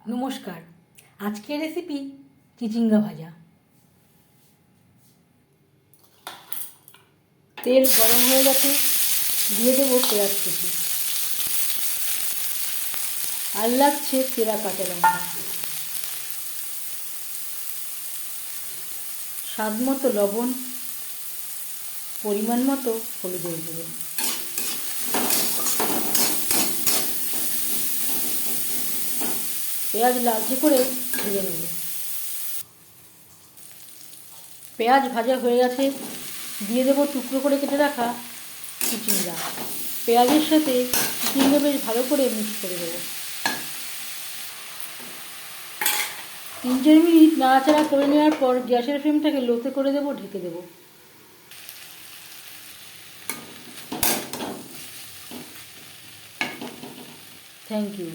নমস্কার। আজকের রেসিপি চিচিঙ্গা ভাজা। তেল গরম হয়ে গেছে, দিয়ে দেবো পেঁয়াজ কুচি, আর লাগছে চেরা কাঁচা লঙ্কা, স্বাদ মতো লবণ, পরিমাণ মতো হলুদের গুঁড়ো। পেঁয়াজ লালচে করে ভেজে নেব। পেঁয়াজ ভাজা হয়ে গেছে, দিয়ে দেবো টুকরো করে কেটে রাখা চিচিঙ্গা। পেঁয়াজের সাথে চিচিঙ্গা বেশ ভালো করে মিক্স করে দেবো। 3-4 মিনিট নাড়াচাড়া করে নেওয়ার পর গ্যাসের ফ্লেমটাকে লোতে করে দেবো, ঢেকে দেবো। Thank you.